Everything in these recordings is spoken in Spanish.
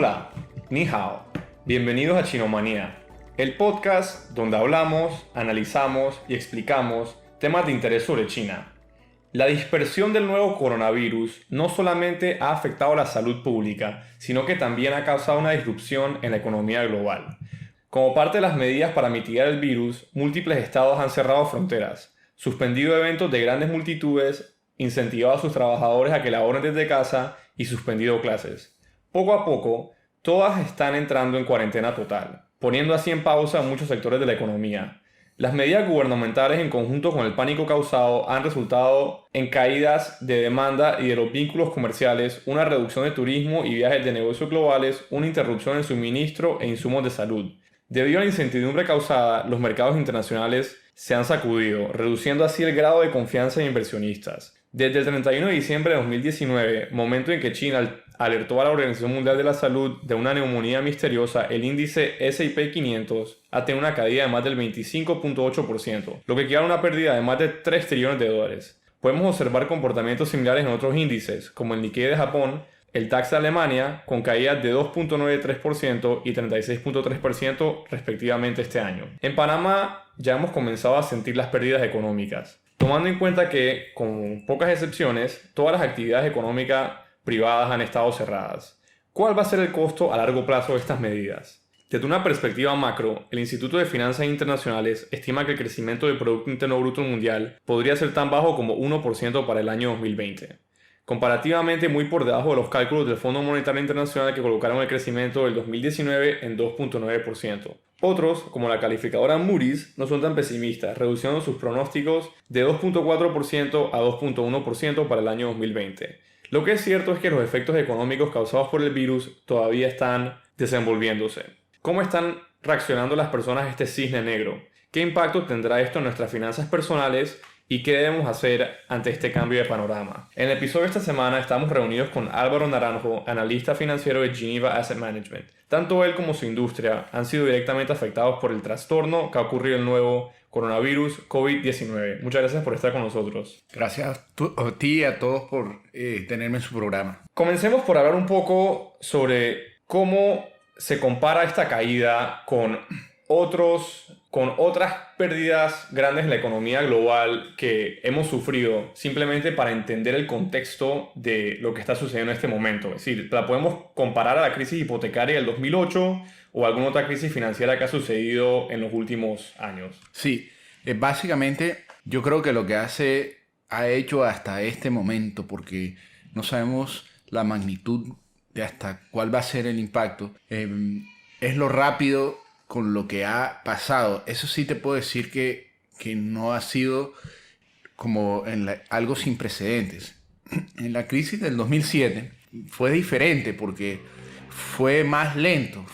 Hola, ni hao, bienvenidos a Chinomanía, el podcast donde hablamos, analizamos y explicamos temas de interés sobre China. La dispersión del nuevo coronavirus no solamente ha afectado la salud pública, sino que también ha causado una disrupción en la economía global. Como parte de las medidas para mitigar el virus, múltiples estados han cerrado fronteras, suspendido eventos de grandes multitudes, incentivado a sus trabajadores a que laboren desde casa y suspendido clases. Poco a poco, todas están entrando en cuarentena total, poniendo así en pausa muchos sectores de la economía. Las medidas gubernamentales en conjunto con el pánico causado han resultado en caídas de demanda y de los vínculos comerciales, una reducción de turismo y viajes de negocios globales, una interrupción en suministro e insumos de salud. Debido a la incertidumbre causada, los mercados internacionales se han sacudido, reduciendo así el grado de confianza de inversionistas. Desde el 31 de diciembre de 2019, momento en que China alertó a la Organización Mundial de la Salud de una neumonía misteriosa, el índice S&P 500 ha tenido una caída de más del 25.8%, lo que equivale a una pérdida de más de 3 trillones de dólares. Podemos observar comportamientos similares en otros índices, como el Nikkei de Japón, el DAX de Alemania, con caídas de 2.93% y 36.3% respectivamente este año. En Panamá ya hemos comenzado a sentir las pérdidas económicas, tomando en cuenta que, con pocas excepciones, todas las actividades económicas privadas han estado cerradas. ¿Cuál va a ser el costo a largo plazo de estas medidas? Desde una perspectiva macro, el Instituto de Finanzas Internacionales estima que el crecimiento del Producto Interno Bruto Mundial podría ser tan bajo como 1% para el año 2020. Comparativamente muy por debajo de los cálculos del Fondo Monetario Internacional que colocaron el crecimiento del 2019 en 2.9%. Otros, como la calificadora Moody's, no son tan pesimistas, reduciendo sus pronósticos de 2.4% a 2.1% para el año 2020. Lo que es cierto es que los efectos económicos causados por el virus todavía están desenvolviéndose. ¿Cómo están reaccionando las personas a este cisne negro? ¿Qué impacto tendrá esto en nuestras finanzas personales? ¿Y qué debemos hacer ante este cambio de panorama? En el episodio de esta semana estamos reunidos con Álvaro Naranjo, analista financiero de Geneva Asset Management. Tanto él como su industria han sido directamente afectados por el trastorno que ha ocurrido el nuevo coronavirus COVID-19. Muchas gracias por estar con nosotros. Gracias a ti y a todos por tenerme en su programa. Comencemos por hablar un poco sobre cómo se compara esta caída con otras pérdidas grandes en la economía global que hemos sufrido, simplemente para entender el contexto de lo que está sucediendo en este momento. Es decir, la podemos comparar a la crisis hipotecaria del 2008 o alguna otra crisis financiera que ha sucedido en los últimos años. Sí, básicamente yo creo que lo que ha hecho hasta este momento, porque no sabemos la magnitud de hasta cuál va a ser el impacto, es lo rápido con lo que ha pasado. Eso sí te puedo decir que no ha sido como algo sin precedentes. En la crisis del 2007 fue diferente porque fue más lento.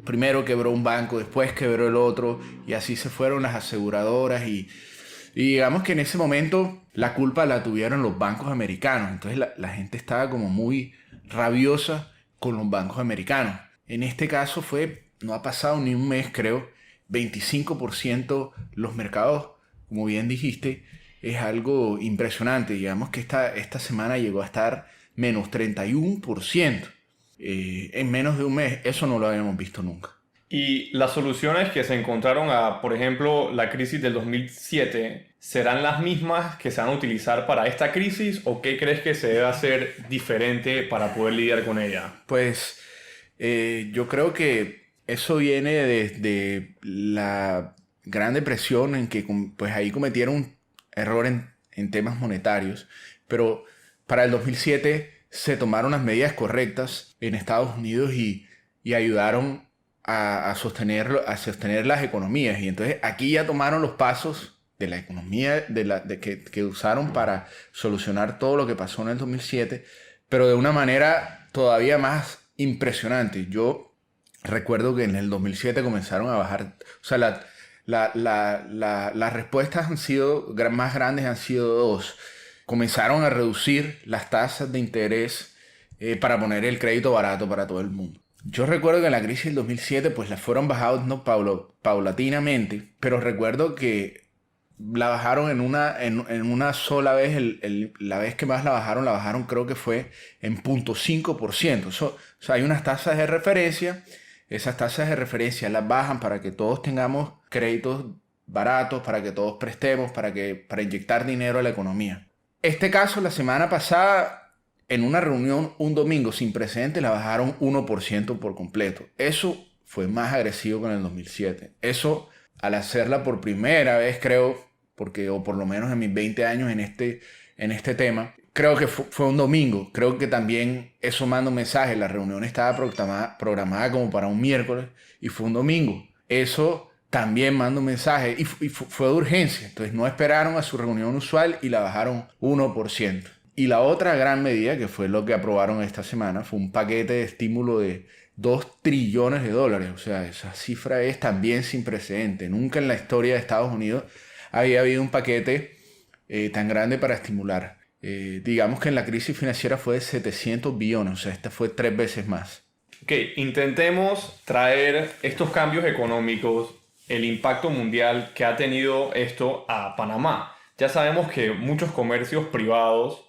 Primero quebró un banco, después quebró el otro y así se fueron las aseguradoras y digamos que en ese momento la culpa la tuvieron los bancos americanos. Entonces la gente estaba como muy rabiosa con los bancos americanos. En este caso no ha pasado ni un mes, creo, 25% los mercados, como bien dijiste, es algo impresionante. Digamos que esta semana llegó a estar menos 31%. En menos de un mes, eso no lo habíamos visto nunca. ¿Y las soluciones que se encontraron por ejemplo, la crisis del 2007, serán las mismas que se van a utilizar para esta crisis o qué crees que se debe hacer diferente para poder lidiar con ella? Pues yo creo que eso viene desde la Gran Depresión en que pues ahí cometieron un error en temas monetarios, pero para el 2007 se tomaron las medidas correctas en Estados Unidos y ayudaron a sostener las economías. Y entonces aquí ya tomaron los pasos de la economía que usaron para solucionar todo lo que pasó en el 2007, pero de una manera todavía más impresionante. Yo recuerdo que en el 2007 comenzaron a bajar, o sea, las respuestas más grandes han sido dos. Comenzaron a reducir las tasas de interés para poner el crédito barato para todo el mundo. Yo recuerdo que en la crisis del 2007 pues las fueron bajadas paulatinamente, pero recuerdo que la bajaron en una sola vez, la vez que más la bajaron creo que fue en 0,5%. O sea, hay unas tasas de referencia, esas tasas de referencia las bajan para que todos tengamos créditos baratos, para que todos prestemos, para inyectar dinero a la economía. Este caso, la semana pasada, en una reunión un domingo sin precedentes, la bajaron 1% por completo. Eso fue más agresivo que en el 2007. Eso, al hacerla por primera vez, creo, porque, o por lo menos en mis 20 años en este tema, creo que fue un domingo. Creo que también eso manda un mensaje. La reunión estaba programada como para un miércoles y fue un domingo. Eso también manda un mensaje y fue de urgencia. Entonces no esperaron a su reunión usual y la bajaron 1%. Y la otra gran medida, que fue lo que aprobaron esta semana, fue un paquete de estímulo de 2 trillones de dólares. O sea, esa cifra es también sin precedente. Nunca en la historia de Estados Unidos había habido un paquete tan grande para estimular. Digamos que en la crisis financiera fue de 700 billones, o sea, esta fue 3 veces más. Ok, intentemos traer estos cambios económicos, el impacto mundial que ha tenido esto a Panamá. Ya sabemos que muchos comercios privados,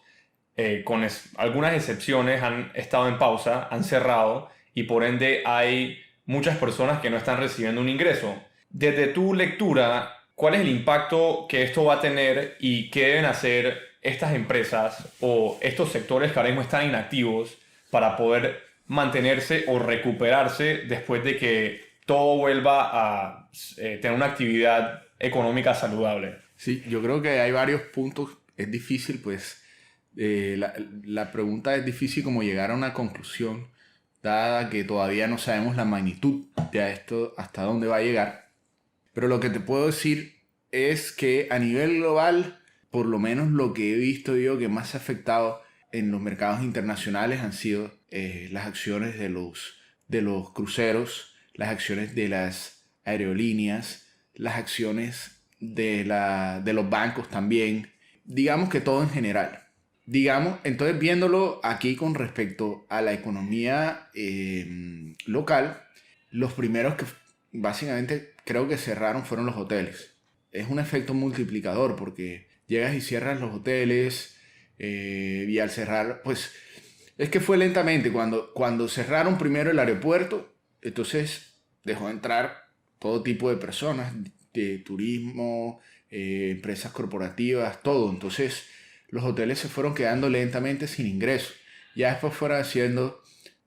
con algunas excepciones, han estado en pausa, han cerrado y por ende hay muchas personas que no están recibiendo un ingreso. Desde tu lectura, ¿cuál es el impacto que esto va a tener y qué deben hacer estas empresas o estos sectores que ahora mismo están inactivos para poder mantenerse o recuperarse después de que todo vuelva a tener una actividad económica saludable? Sí, yo creo que hay varios puntos. Es difícil, pues, la pregunta es difícil como llegar a una conclusión, dada que todavía no sabemos la magnitud de esto, hasta dónde va a llegar. Pero lo que te puedo decir es que a nivel global, por lo menos lo que he visto yo que más se ha afectado en los mercados internacionales han sido las acciones de los cruceros, las acciones de las aerolíneas, las acciones de los bancos también. Digamos que todo en general. Digamos, entonces viéndolo aquí con respecto a la economía local, los primeros que básicamente creo que cerraron fueron los hoteles. Es un efecto multiplicador porque llegas y cierras los hoteles y al cerrar, pues es que fue lentamente. Cuando cerraron primero el aeropuerto, entonces dejó de entrar todo tipo de personas, de turismo, empresas corporativas, todo. Entonces los hoteles se fueron quedando lentamente sin ingresos. Ya después fueron haciendo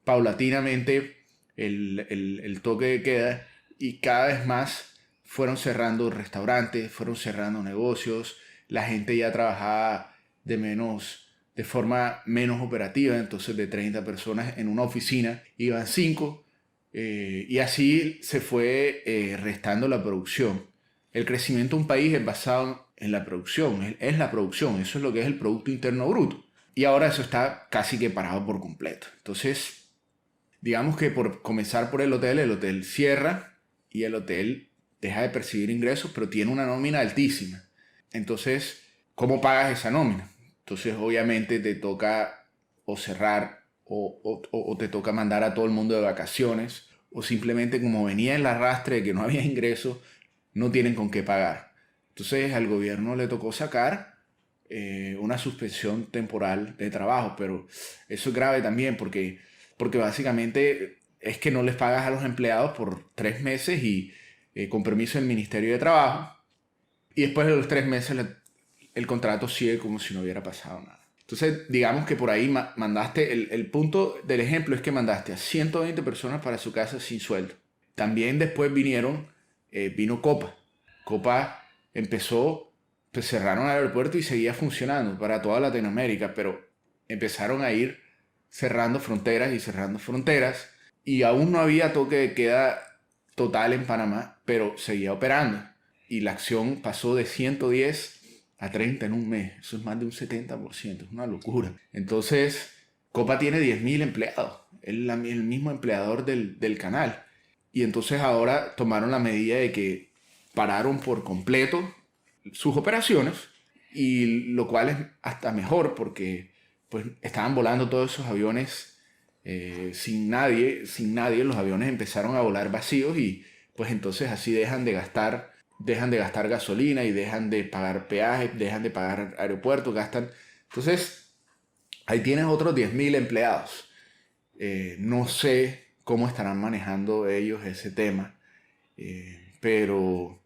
paulatinamente el toque de queda y cada vez más fueron cerrando restaurantes, fueron cerrando negocios, la gente ya trabajaba de forma menos operativa, entonces de 30 personas en una oficina iban 5 y así se fue restando la producción. El crecimiento de un país es basado en la producción, es la producción, eso es lo que es el Producto Interno Bruto. Y ahora eso está casi que parado por completo. Entonces, digamos que por comenzar por el hotel cierra y el hotel deja de percibir ingresos, pero tiene una nómina altísima. Entonces, ¿cómo pagas esa nómina? Entonces, obviamente te toca o cerrar o te toca mandar a todo el mundo de vacaciones o simplemente como venía en el arrastre de que no había ingresos, no tienen con qué pagar. Entonces, al gobierno le tocó sacar una suspensión temporal de trabajo, pero eso es grave también porque básicamente es que no les pagas a los empleados por 3 meses y con permiso del Ministerio de Trabajo, y después de los 3 meses el contrato sigue como si no hubiera pasado nada. Entonces, digamos que por ahí mandaste, el punto del ejemplo es que mandaste a 120 personas para su casa sin sueldo. También después vino Copa. Copa empezó, pues cerraron el aeropuerto y seguía funcionando para toda Latinoamérica, pero empezaron a ir cerrando fronteras y cerrando fronteras y aún no había toque de queda total en Panamá, pero seguía operando. Y la acción pasó de 110 a 30 en un mes. Eso es más de un 70%, es una locura. Entonces, Copa tiene 10.000 empleados. Es el mismo empleador del canal. Y entonces ahora tomaron la medida de que pararon por completo sus operaciones, y lo cual es hasta mejor porque pues, estaban volando todos esos aviones sin nadie. Los aviones empezaron a volar vacíos y pues entonces así dejan de gastar dejan de gastar gasolina y dejan de pagar peajes, dejan de pagar aeropuertos, gastan. Entonces, ahí tienes otros 10.000 empleados. No sé cómo estarán manejando ellos ese tema, pero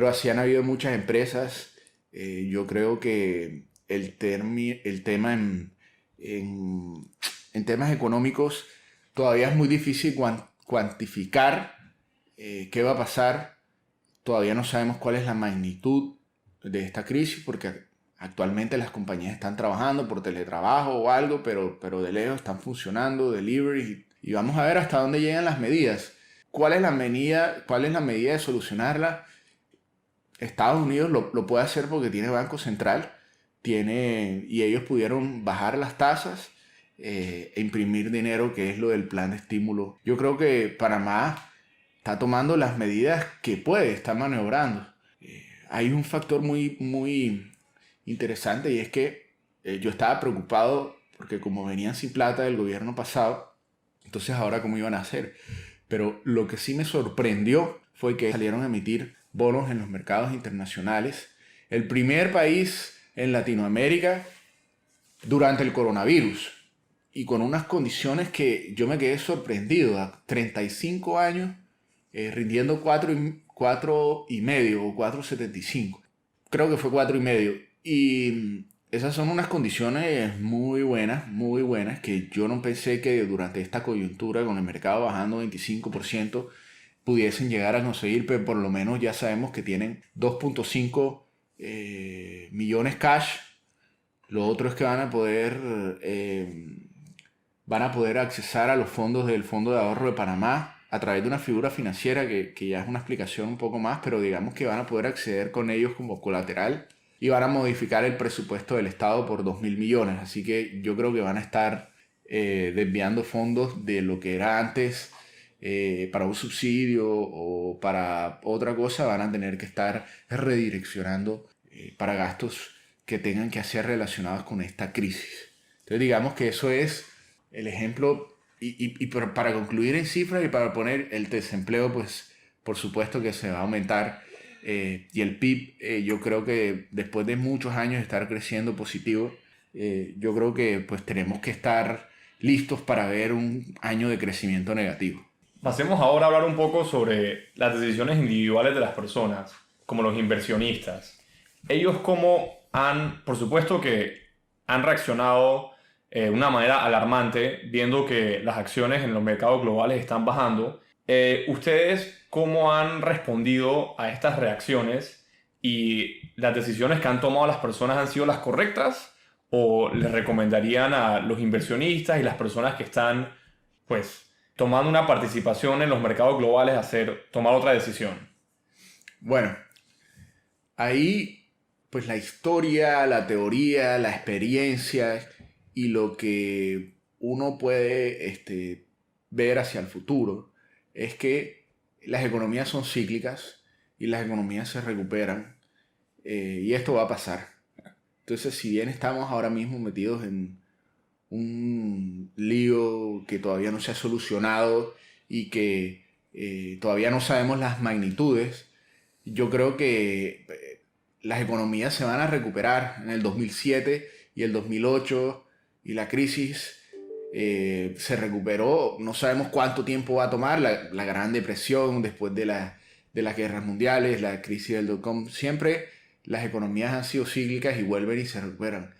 así han habido muchas empresas. Yo creo que el tema en, en temas económicos todavía es muy difícil cuantificar qué va a pasar. Todavía no sabemos cuál es la magnitud de esta crisis porque actualmente las compañías están trabajando por teletrabajo o algo, pero de lejos están funcionando, delivery, y vamos a ver hasta dónde llegan las medidas. ¿Cuál es la medida de solucionarla? Estados Unidos lo puede hacer porque tiene Banco Central, y ellos pudieron bajar las tasas e imprimir dinero, que es lo del plan de estímulo. Yo creo que Panamá está tomando las medidas que puede, está maniobrando. Hay un factor muy, muy interesante, y es que yo estaba preocupado porque como venían sin plata del gobierno pasado, entonces ahora cómo iban a hacer. Pero lo que sí me sorprendió fue que salieron a emitir bonos en los mercados internacionales. El primer país en Latinoamérica durante el coronavirus, y con unas condiciones que yo me quedé sorprendido. A 35 años, rindiendo 4,5 o 4,75. Creo que fue 4,5. Y esas son unas condiciones muy buenas, que yo no pensé que durante esta coyuntura, con el mercado bajando 25%, pudiesen llegar a conseguir, pero por lo menos ya sabemos que tienen 2,5 millones cash. Lo otro es que van a poder accesar a los fondos del Fondo de Ahorro de Panamá a través de una figura financiera que ya es una explicación un poco más, pero digamos que van a poder acceder con ellos como colateral, y van a modificar el presupuesto del Estado por 2.000 millones. Así que yo creo que van a estar desviando fondos de lo que era antes para un subsidio o para otra cosa. Van a tener que estar redireccionando para gastos que tengan que hacer relacionados con esta crisis. Entonces digamos que eso es el ejemplo. Y para concluir en cifras y para poner el desempleo, pues por supuesto que se va a aumentar. Y el PIB, yo creo que después de muchos años de estar creciendo positivo, yo creo que pues tenemos que estar listos para ver un año de crecimiento negativo. Pasemos ahora a hablar un poco sobre las decisiones individuales de las personas, como los inversionistas. Ellos por supuesto que han reaccionado de una manera alarmante, viendo que las acciones en los mercados globales están bajando. ¿Ustedes cómo han respondido a estas reacciones, y las decisiones que han tomado las personas han sido las correctas, o les recomendarían a los inversionistas y las personas que están pues tomando una participación en los mercados globales tomar otra decisión? Bueno, ahí pues la historia, la teoría, la experiencia y lo que uno puede ver hacia el futuro es que las economías son cíclicas y las economías se recuperan, y esto va a pasar. Entonces, si bien estamos ahora mismo metidos en un lío que todavía no se ha solucionado y que todavía no sabemos las magnitudes, yo creo que las economías se van a recuperar. En el 2007 y el 2008 y la crisis se recuperó. No sabemos cuánto tiempo va a tomar. La Gran Depresión, después de las guerras mundiales, la crisis del dot-com, siempre las economías han sido cíclicas y vuelven y se recuperan.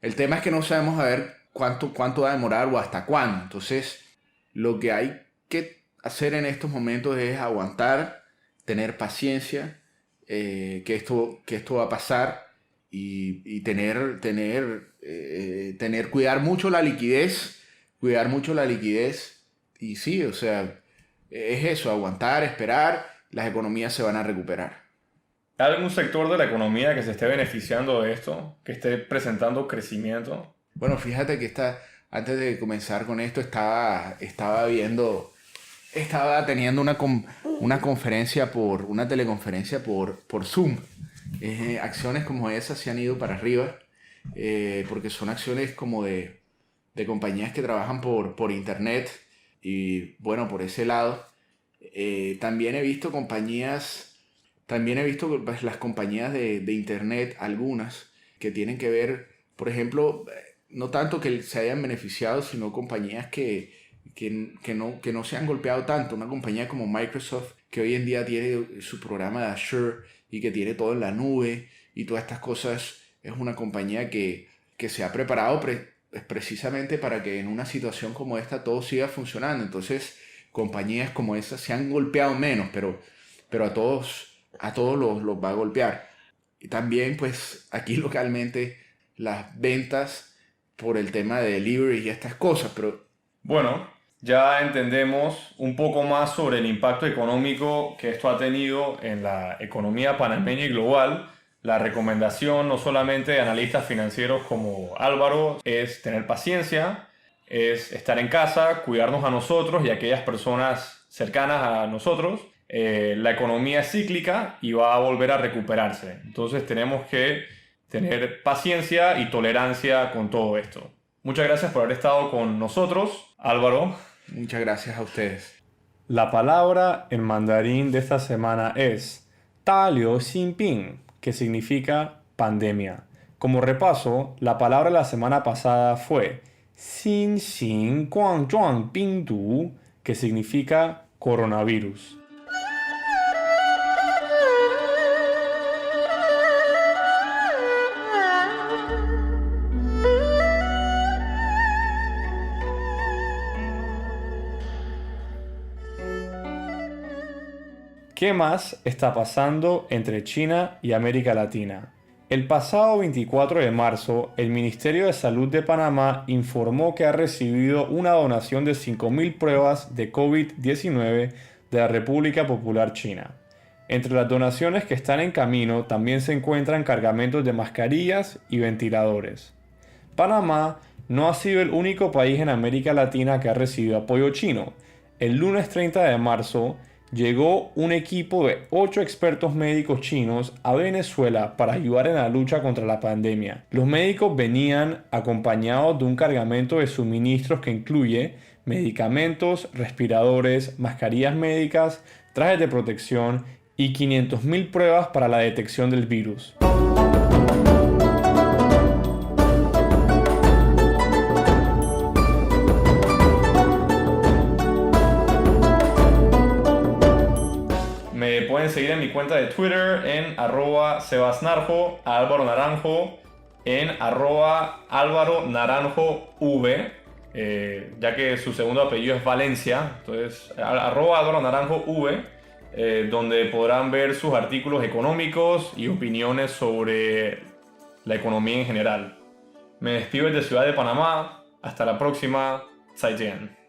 El tema es que no sabemos a ver cuánto va a demorar o hasta cuándo. Entonces, lo que hay que hacer en estos momentos es aguantar, tener paciencia, que esto va a pasar, y cuidar mucho la liquidez, y sí, o sea, es eso, aguantar, esperar, las economías se van a recuperar. ¿Hay algún sector de la economía que se esté beneficiando de esto, que esté presentando crecimiento? Bueno, fíjate que antes de comenzar con esto, estaba teniendo una teleconferencia por Zoom. Acciones como esas se han ido para arriba, porque son acciones como de compañías que trabajan por internet, y bueno, por ese lado. También he visto compañías también he visto pues, las compañías de internet, algunas, que tienen que ver, por ejemplo, no tanto que se hayan beneficiado, sino compañías que no se han golpeado tanto. Una compañía como Microsoft, que hoy en día tiene su programa de Azure y que tiene todo en la nube y todas estas cosas, es una compañía que se ha preparado precisamente para que en una situación como esta todo siga funcionando. Entonces, compañías como esas se han golpeado menos, pero a todos los va a golpear. Y también, pues, aquí localmente las ventas por el tema de delivery y estas cosas, pero Bueno, ya entendemos un poco más sobre el impacto económico que esto ha tenido en la economía panameña y global. La recomendación, no solamente de analistas financieros como Álvaro, es tener paciencia, es estar en casa, cuidarnos a nosotros y a aquellas personas cercanas a nosotros. La economía es cíclica y va a volver a recuperarse. Entonces tenemos que tener paciencia y tolerancia con todo esto. Muchas gracias por haber estado con nosotros, Álvaro. muchas gracias a ustedes. La palabra en mandarín de esta semana es Ta Liu Xin Ping, que significa pandemia. Como repaso, la palabra de la semana pasada fue Xin Xin Guang Zhuang Bing Du, que significa coronavirus. ¿Qué más está pasando entre China y América Latina? El pasado 24 de marzo, el Ministerio de Salud de Panamá informó que ha recibido una donación de 5.000 pruebas de COVID-19 de la República Popular China. Entre las donaciones que están en camino también se encuentran cargamentos de mascarillas y ventiladores. Panamá no ha sido el único país en América Latina que ha recibido apoyo chino. El lunes 30 de marzo, llegó un equipo de 8 expertos médicos chinos a Venezuela para ayudar en la lucha contra la pandemia. Los médicos venían acompañados de un cargamento de suministros que incluye medicamentos, respiradores, mascarillas médicas, trajes de protección y 500.000 pruebas para la detección del virus. Me pueden seguir en mi cuenta de Twitter en @sebasnarjo, a Álvaro Naranjo en @álvaronaranjov, ya que su segundo apellido es Valencia, entonces @Álvaro Naranjo V, donde podrán ver sus artículos económicos y opiniones sobre la economía en general. Me despido desde Ciudad de Panamá, hasta la próxima, 再见.